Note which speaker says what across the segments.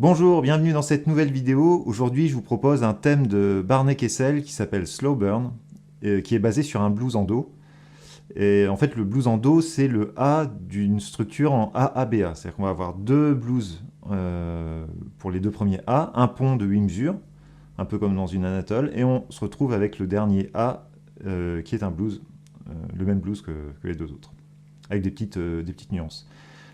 Speaker 1: Bonjour, bienvenue dans cette nouvelle vidéo. Aujourd'hui, je vous propose un thème de Barney Kessel qui s'appelle Slow Burn, qui est basé sur un blues en Do. Et en fait, le blues en Do, c'est le A d'une structure en AABA. C'est-à-dire qu'on va avoir deux blues pour les deux premiers A, un pont de 8 mesures, un peu comme dans une Anatole, et on se retrouve avec le dernier A qui est un blues, le même blues que les deux autres, avec des petites nuances.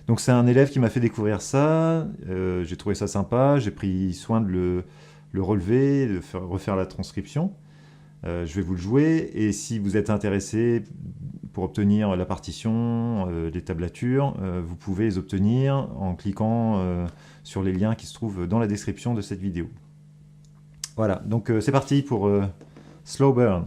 Speaker 1: Donc c'est un élève qui m'a fait découvrir ça, j'ai trouvé ça sympa, j'ai pris soin de le relever, de refaire la transcription. Je vais vous le jouer, et si vous êtes intéressé pour obtenir la partition, les tablatures, vous pouvez les obtenir en cliquant sur les liens qui se trouvent dans la description de cette vidéo. Voilà, donc c'est parti pour Slow Burn.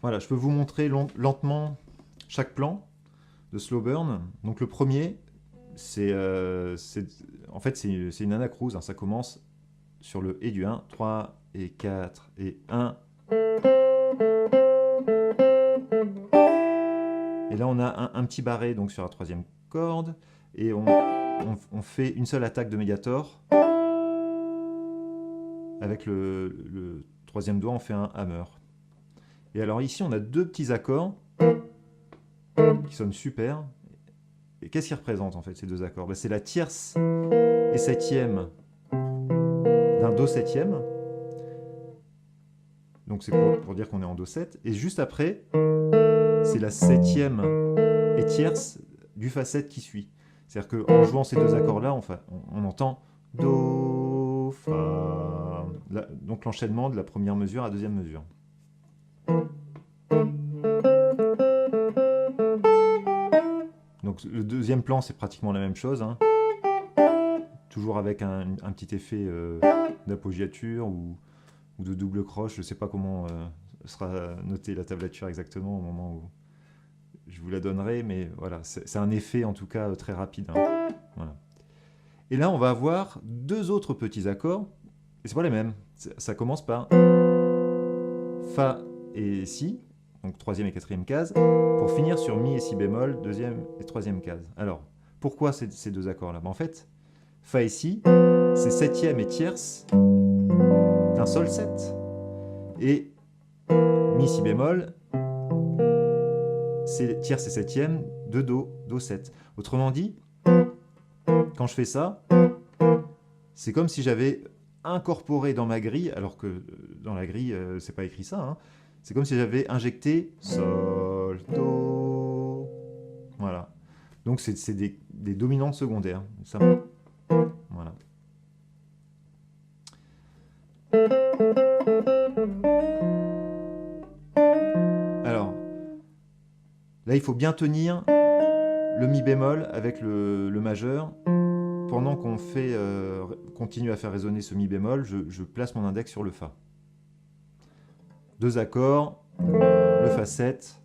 Speaker 1: Voilà, je peux vous montrer lentement chaque plan de Slow Burn. Donc le premier, en fait c'est une anacrouse, hein. Ça commence sur le et du 1, 3 et 4 et 1. Et là on a un petit barré donc sur la troisième corde, et on fait une seule attaque de Mediator. Avec le troisième doigt, on fait un hammer. Et alors ici, on a deux petits accords qui sonnent super. Et qu'est-ce qu'ils représentent en fait, ces deux accords? C'est la tierce et septième d'un Do septième. Donc c'est pour dire qu'on est en Do 7. Et juste après, c'est la septième et tierce du Fa 7 qui suit. C'est-à-dire qu'en jouant ces deux accords-là, on entend Do, Fa. Donc l'enchaînement de la première mesure à la deuxième mesure. Donc le deuxième plan, c'est pratiquement la même chose, hein. Toujours avec un petit effet d'appoggiature ou de double croche. Je ne sais pas comment sera notée la tablature exactement au moment où je vous la donnerai, mais voilà, c'est un effet en tout cas très rapide, hein. Voilà. Et là, on va avoir deux autres petits accords, et c'est pas les mêmes. Ça commence par Fa et Si, donc troisième et quatrième case, pour finir sur Mi et Si bémol, deuxième et troisième case. Alors, pourquoi ces deux accords-là? En fait, Fa et Si, c'est septième et tierce d'un Sol 7. Et Mi Si bémol, c'est tierce et septième de Do 7. Autrement dit, quand je fais ça, c'est comme si j'avais incorporé dans ma grille, alors que dans la grille, c'est pas écrit ça, hein. C'est comme si j'avais injecté Sol, Do. Voilà. Donc c'est des dominantes secondaires. Ça, voilà. Alors, là il faut bien tenir le Mi bémol avec le majeur. Pendant qu'on continue à faire résonner ce Mi bémol, je place mon index sur le Fa. Deux accords, le Fa 7,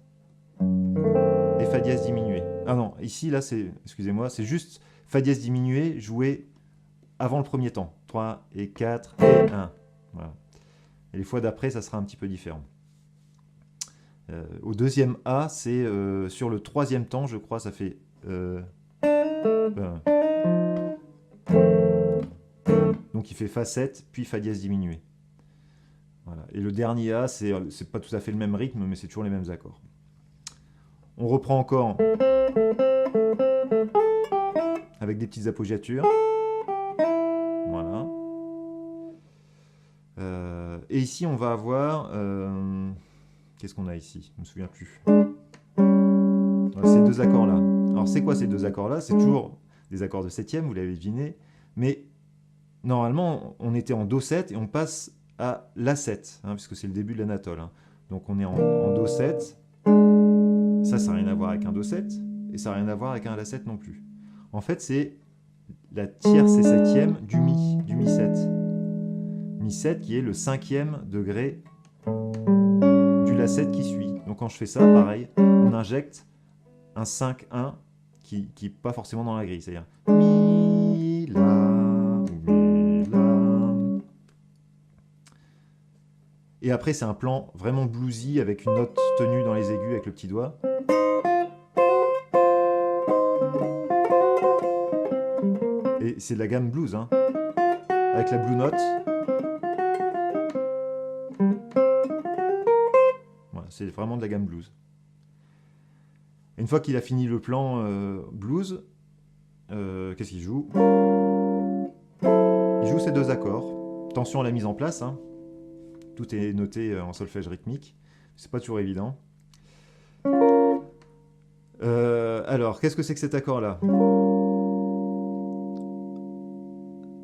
Speaker 1: et Fa dièse diminué. Ah non, ici, là, c'est, excusez-moi, c'est juste Fa dièse diminué joué avant le premier temps. 3 et 4 et 1. Voilà. Et les fois d'après, ça sera un petit peu différent. Au deuxième A, c'est sur le troisième temps, je crois, ça fait... donc il fait Fa 7, puis Fa dièse diminué. Voilà. Et le dernier A, c'est pas tout à fait le même rythme, mais c'est toujours les mêmes accords. On reprend encore avec des petites appoggiatures. Voilà. Et ici, on va avoir... qu'est-ce qu'on a ici? Je ne me souviens plus. Voilà, ces deux accords-là. Alors, c'est quoi ces deux accords-là? C'est toujours des accords de septième, vous l'avez deviné. Mais normalement, on était en Do7 et on passe à La7, hein, puisque c'est le début de l'anatole. Hein. Donc, on est en Do7. Ça n'a rien à voir avec un Do7. Et ça n'a rien à voir avec un La7 non plus. En fait, c'est la tierce et septième du Mi 7. Mi 7 qui est le cinquième degré du La7 qui suit. Donc quand je fais ça, pareil, on injecte un 5-1 qui n'est pas forcément dans la grille. C'est-à-dire Mi, La, Mi, La. Et après, c'est un plan vraiment bluesy avec une note tenue dans les aigus avec le petit doigt. Et c'est de la gamme blues, hein, avec la blue note. Voilà, c'est vraiment de la gamme blues. Et une fois qu'il a fini le plan blues, qu'est-ce qu'il joue? Il joue ces deux accords. Attention à la mise en place, hein. Tout est noté en solfège rythmique. C'est pas toujours évident. Alors, qu'est-ce que c'est que cet accord-là?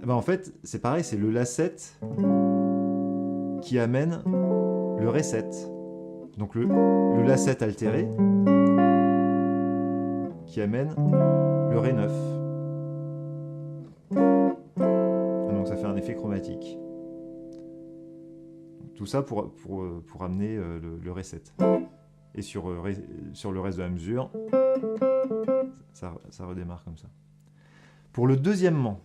Speaker 1: Ben en fait, c'est pareil, c'est le La7 qui amène le Ré7. Donc le La7 altéré qui amène le Ré9. Donc ça fait un effet chromatique. Tout ça pour amener le Ré7. Et sur le reste de la mesure, ça redémarre comme ça. Pour le deuxièmement,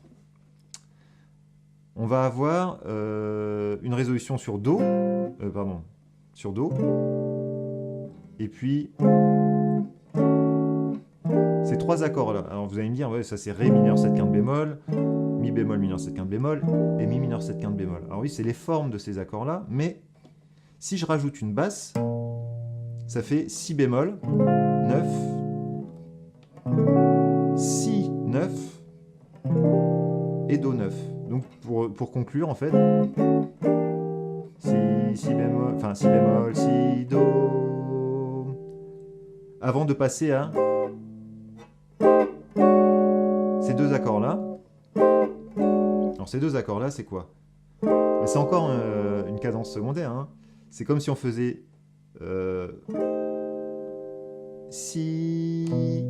Speaker 1: on va avoir une résolution sur Do, sur Do, et puis ces trois accords-là. Alors vous allez me dire, ouais, ça c'est Ré mineur 7 quinte bémol, Mi bémol mineur 7 quinte bémol, et Mi mineur 7 quinte bémol. Alors oui, c'est les formes de ces accords-là, mais si je rajoute une basse, ça fait Si bémol, 9, Si 9, et Do 9. Donc pour conclure, en fait, Si bémol, enfin Si bémol, Si Do, avant de passer à ces deux accords-là. Alors ces deux accords-là, c'est quoi? C'est encore une cadence secondaire. Hein. C'est comme si on faisait Si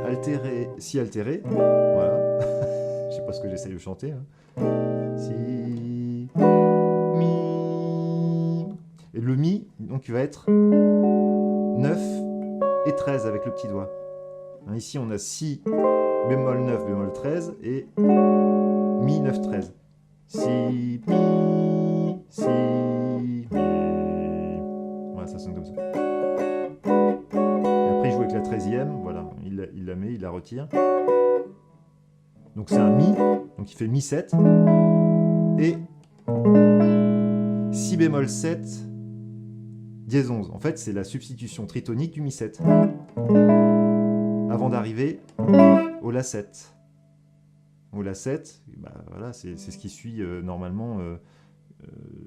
Speaker 1: altéré, Si altéré, voilà. Je sais pas ce que j'essaye de chanter. Hein. Si, Mi. Et le Mi, donc il va être 9 et 13 avec le petit doigt. Hein, ici, on a Si bémol 9, bémol 13 et Mi 9, 13. Si, Mi, Si, Mi. Voilà, ça sonne comme ça. Et après, il joue avec la 13e. Voilà, il la met, il la retire. Donc c'est un Mi, donc il fait Mi 7. Et Si bémol 7, dièse 11. En fait, c'est la substitution tritonique du Mi 7. Avant d'arriver au La 7. Au La 7, bah, voilà, c'est ce qui suit normalement,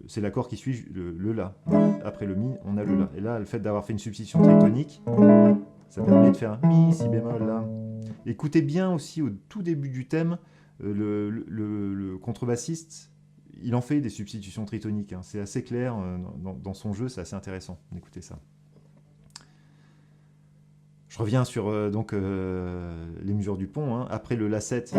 Speaker 1: c'est l'accord qui suit le La. Après le Mi, on a le La. Et là, le fait d'avoir fait une substitution tritonique, ça permet de faire un Mi, Si bémol, La. Écoutez bien aussi au tout début du thème, le contrebassiste, il en fait des substitutions tritoniques. Hein. C'est assez clair dans son jeu, c'est assez intéressant d'écouter ça. Je reviens sur les mesures du pont. Hein. Après le La7.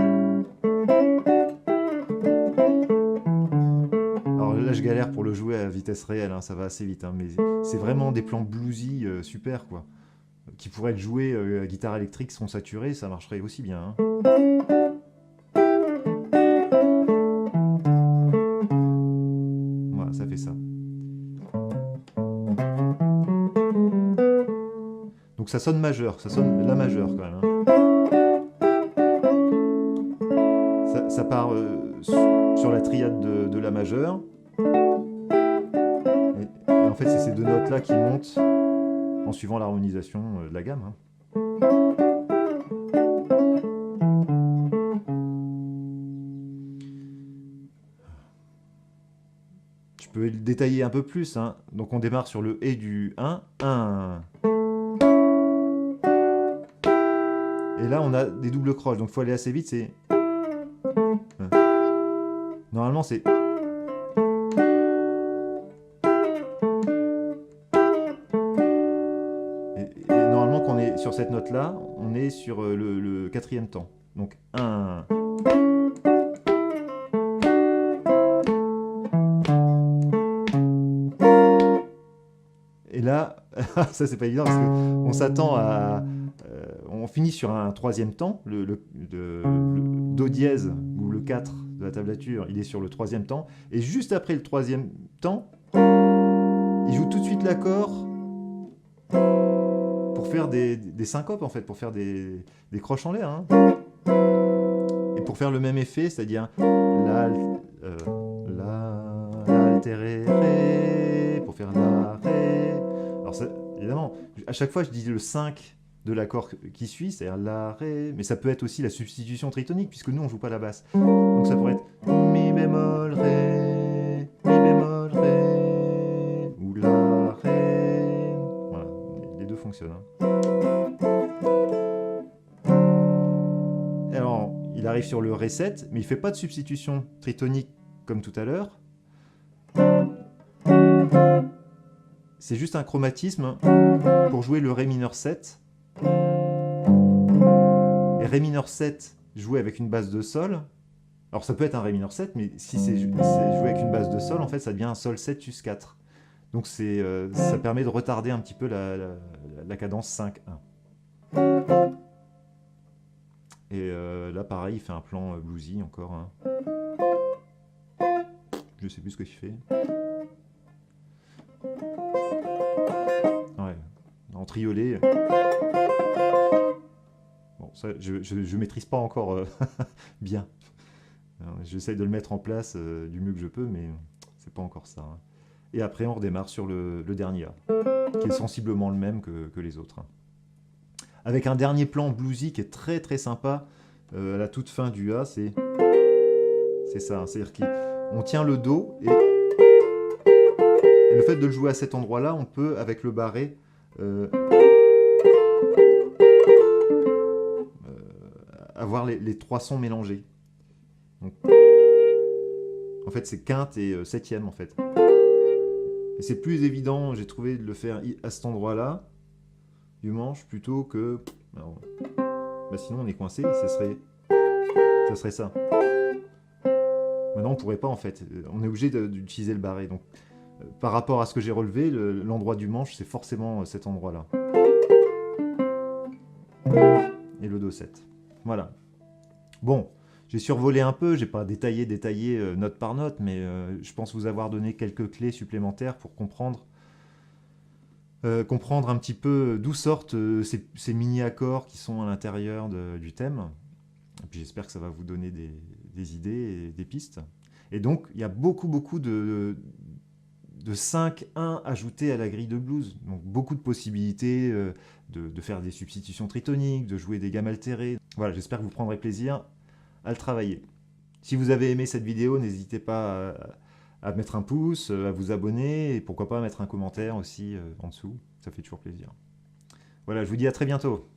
Speaker 1: Alors là, je galère pour le jouer à vitesse réelle. Hein. Ça va assez vite. Hein. Mais c'est vraiment des plans bluesy super, quoi. qui pourrait être joué à guitare électrique son saturé, ça marcherait aussi bien. Voilà, ça fait ça. Donc ça sonne majeur, ça sonne la majeure quand même. Ça part sur la triade de la majeure. Et en fait, c'est ces deux notes-là qui montent en suivant l'harmonisation de la gamme. Je peux le détailler un peu plus. Donc on démarre sur le Et du 1, 1. Et là, on a des doubles croches, donc il faut aller assez vite, c'est... Normalement, c'est... Et normalement, quand on est sur cette note-là, on est sur le quatrième temps. Donc 1. Et là, ça c'est pas évident parce qu'on s'attend à... on finit sur un troisième temps, le Do dièse, ou le 4 de la tablature, il est sur le troisième temps. Et juste après le troisième temps, il joue tout de suite l'accord pour faire des syncopes en fait, pour faire des croches en l'air. Et pour faire le même effet, c'est-à-dire la, altéré, ré, pour faire la, ré. Alors ça, évidemment, à chaque fois je dis le 5 de l'accord qui suit, c'est-à-dire la, ré, mais ça peut être aussi la substitution tritonique, puisque nous on joue pas la basse. Donc ça pourrait être mi bémol, ré, mi bémol, ré, ou la, ré. Voilà, les deux fonctionnent. Alors, il arrive sur le ré 7, mais il fait pas de substitution tritonique comme tout à l'heure. C'est juste un chromatisme pour jouer le ré mineur 7. Et ré mineur 7 joué avec une base de sol. Alors ça peut être un ré mineur 7, mais si c'est joué avec une base de sol, en fait ça devient un sol 7 sus 4. Donc ça permet de retarder un petit peu la cadence 5-1. Et là pareil, il fait un plan bluesy encore. Je sais plus ce qu'il fait. Ouais, en triolet. Bon, ça, je maîtrise pas encore bien. J'essaye de le mettre en place du mieux que je peux, mais c'est pas encore ça. Et après, on redémarre sur le dernier A, qui est sensiblement le même que les autres. Avec un dernier plan bluesy qui est très très sympa à la toute fin du A, c'est ça. C'est-à-dire qu'on tient le Do et le fait de le jouer à cet endroit-là, on peut, avec le barré, avoir les trois sons mélangés. Donc, en fait, c'est quinte et septième, en fait. Et c'est plus évident, j'ai trouvé, de le faire à cet endroit-là du manche, plutôt que... Alors, bah sinon, on est coincé, ça serait ça. Maintenant, on pourrait pas, en fait. On est obligé d'utiliser le barré. Donc, par rapport à ce que j'ai relevé, l'endroit du manche, c'est forcément cet endroit-là. Et le Do 7. Voilà. Bon, j'ai survolé un peu, j'ai pas détaillé note par note, mais je pense vous avoir donné quelques clés supplémentaires pour comprendre un petit peu d'où sortent ces mini-accords qui sont à l'intérieur du thème. Et puis j'espère que ça va vous donner des idées et des pistes. Et donc, il y a beaucoup de 5-1 ajoutés à la grille de blues. Donc beaucoup de possibilités de faire des substitutions tritoniques, de jouer des gammes altérées. Voilà, j'espère que vous prendrez plaisir à le travailler. Si vous avez aimé cette vidéo, n'hésitez pas à mettre un pouce, à vous abonner, et pourquoi pas mettre un commentaire aussi en dessous. Ça fait toujours plaisir. Voilà, je vous dis à très bientôt.